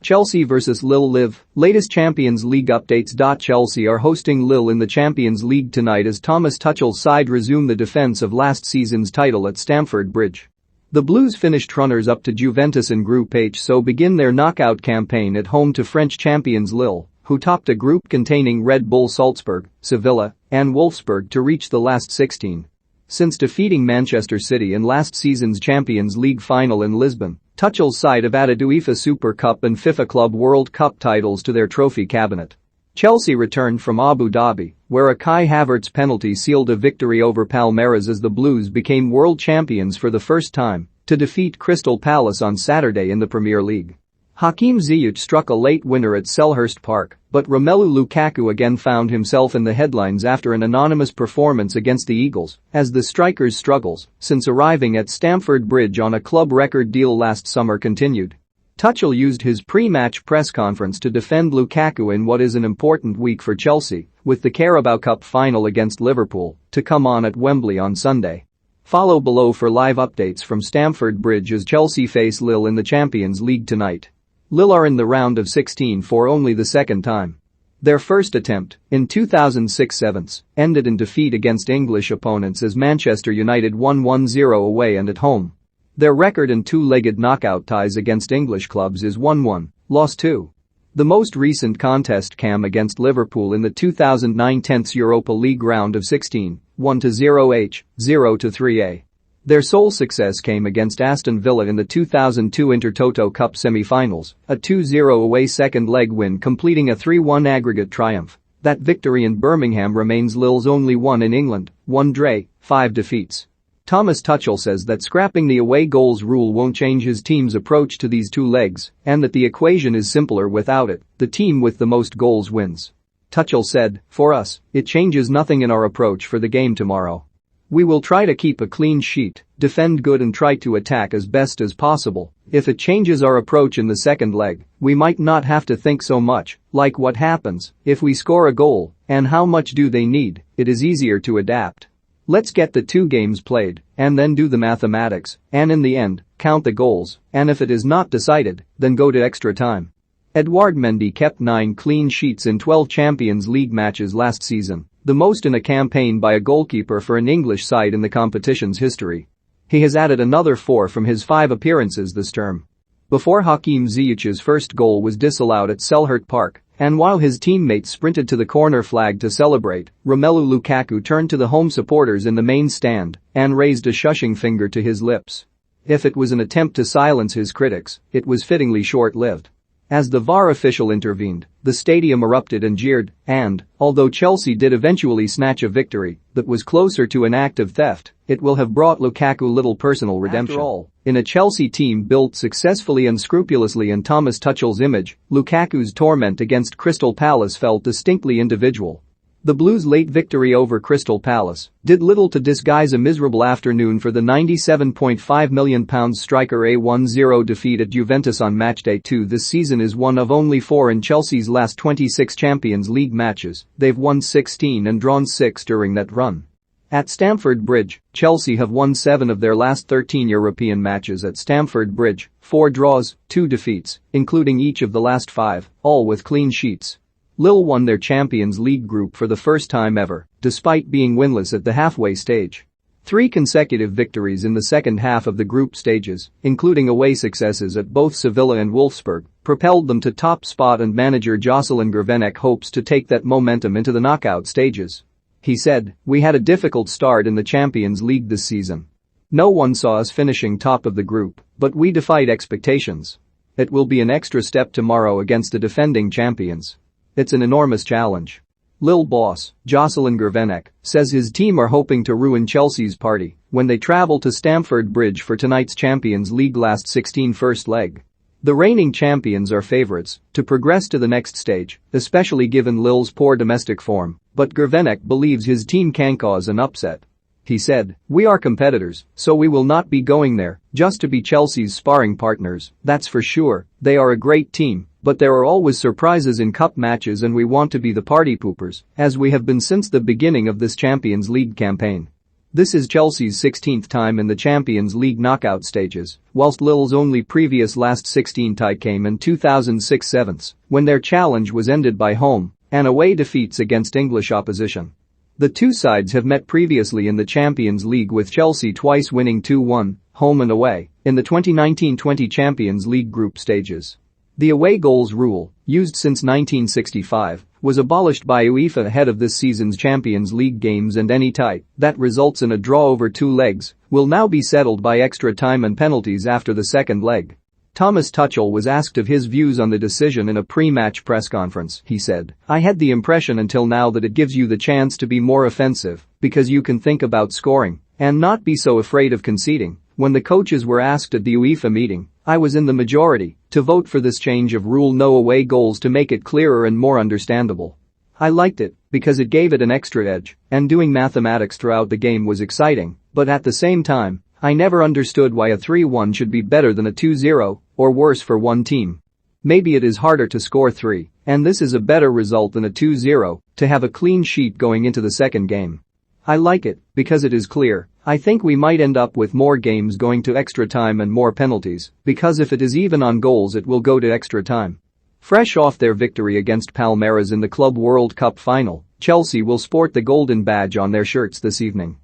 Chelsea vs Lille Live, latest Champions League updates. Chelsea are hosting Lille in the Champions League tonight as Thomas Tuchel's side resume the defense of last season's title at Stamford Bridge. The Blues finished runners-up to Juventus in Group H, so begin their knockout campaign at home to French champions Lille, who topped a group containing Red Bull Salzburg, Sevilla, and Wolfsburg to reach the last 16. Since defeating Manchester City in last season's Champions League final in Lisbon, Tuchel's side have added UEFA Super Cup and FIFA Club World Cup titles to their trophy cabinet. Chelsea returned from Abu Dhabi, where a Kai Havertz penalty sealed a victory over Palmeiras as the Blues became world champions for the first time, to defeat Crystal Palace on Saturday in the Premier League. Hakim Ziyech struck a late winner at Selhurst Park, but Romelu Lukaku again found himself in the headlines after an anonymous performance against the Eagles, as the striker's struggles since arriving at Stamford Bridge on a club record deal last summer continued. Tuchel used his pre-match press conference to defend Lukaku in what is an important week for Chelsea, with the Carabao Cup final against Liverpool to come on at Wembley on Sunday. Follow below for live updates from Stamford Bridge as Chelsea face Lille in the Champions League tonight. Lille are in the round of 16 for only the second time. Their first attempt, in 2006-07, ended in defeat against English opponents as Manchester United won 1-0 away and at home. Their record in two-legged knockout ties against English clubs is 1-1, lost 2. The most recent contest came against Liverpool in the 2009 10th Europa League round of 16, 1-0H, 0-3A. Their sole success came against Aston Villa in the 2002 Intertoto Cup semi-finals, a 2-0 away second-leg win completing a 3-1 aggregate triumph. That victory in Birmingham remains Lille's only one in England, 1 draw, 5 defeats. Thomas Tuchel says that scrapping the away goals rule won't change his team's approach to these two legs and that the equation is simpler without it, the team with the most goals wins. Tuchel said, "For us, it changes nothing in our approach for the game tomorrow. We will try to keep a clean sheet, defend good and try to attack as best as possible. If it changes our approach in the second leg, we might not have to think so much, like what happens if we score a goal and how much do they need, it is easier to adapt. Let's get the 2 games played and then do the mathematics and in the end, count the goals and if it is not decided, then go to extra time." Edouard Mendy kept 9 clean sheets in 12 Champions League matches last season, the most in a campaign by a goalkeeper for an English side in the competition's history. He has added another 4 from his 5 appearances this term. Before Hakim Ziyech's first goal was disallowed at Selhurst Park, and while his teammates sprinted to the corner flag to celebrate, Romelu Lukaku turned to the home supporters in the main stand and raised a shushing finger to his lips. If it was an attempt to silence his critics, it was fittingly short-lived. As the VAR official intervened, the stadium erupted and jeered, and, although Chelsea did eventually snatch a victory that was closer to an act of theft, it will have brought Lukaku little personal redemption. After all, in a Chelsea team built successfully and scrupulously in Thomas Tuchel's image, Lukaku's torment against Crystal Palace felt distinctly individual. The Blues' late victory over Crystal Palace did little to disguise a miserable afternoon for the £97.5 million striker. A 1-0 defeat at Juventus on matchday 2 this season is one of only 4 in Chelsea's last 26 Champions League matches. They've won 16 and drawn 6 during that run. At Stamford Bridge, Chelsea have won 7 of their last 13 European matches at Stamford Bridge, 4 draws, 2 defeats, including each of the last 5, all with clean sheets. Lille won their Champions League group for the first time ever, despite being winless at the halfway stage. 3 consecutive victories in the second half of the group stages, including away successes at both Sevilla and Wolfsburg, propelled them to top spot and manager Jocelyn Gourvenec hopes to take that momentum into the knockout stages. He said, "We had a difficult start in the Champions League this season. No one saw us finishing top of the group, but we defied expectations. It will be an extra step tomorrow against the defending champions. It's an enormous challenge." Lille boss, Jocelyn Gourvenec, says his team are hoping to ruin Chelsea's party when they travel to Stamford Bridge for tonight's Champions League last 16 first leg. The reigning champions are favourites to progress to the next stage, especially given Lille's poor domestic form, but Gourvenec believes his team can cause an upset. He said, "We are competitors, so we will not be going there just to be Chelsea's sparring partners, that's for sure. They are a great team, but there are always surprises in cup matches and we want to be the party poopers, as we have been since the beginning of this Champions League campaign." This is Chelsea's 16th time in the Champions League knockout stages, whilst Lille's only previous last 16 tie came in 2006-07, when their challenge was ended by home and away defeats against English opposition. The two sides have met previously in the Champions League, with Chelsea twice winning 2-1, home and away, in the 2019-20 Champions League group stages. The away goals rule, used since 1965, was abolished by UEFA ahead of this season's Champions League games, and any tie that results in a draw over two legs will now be settled by extra time and penalties after the second leg. Thomas Tuchel was asked of his views on the decision in a pre-match press conference. He said, "I had the impression until now that it gives you the chance to be more offensive because you can think about scoring and not be so afraid of conceding. When the coaches were asked at the UEFA meeting, I was in the majority to vote for this change of rule, no away goals, to make it clearer and more understandable. I liked it because it gave it an extra edge, and doing mathematics throughout the game was exciting, but at the same time, I never understood why a 3-1 should be better than a 2-0 or worse for one team. Maybe it is harder to score 3, and this is a better result than a 2-0 to have a clean sheet going into the second game. I like it because it is clear. I think we might end up with more games going to extra time and more penalties, because if it is even on goals it will go to extra time." Fresh off their victory against Palmeiras in the Club World Cup final, Chelsea will sport the golden badge on their shirts this evening.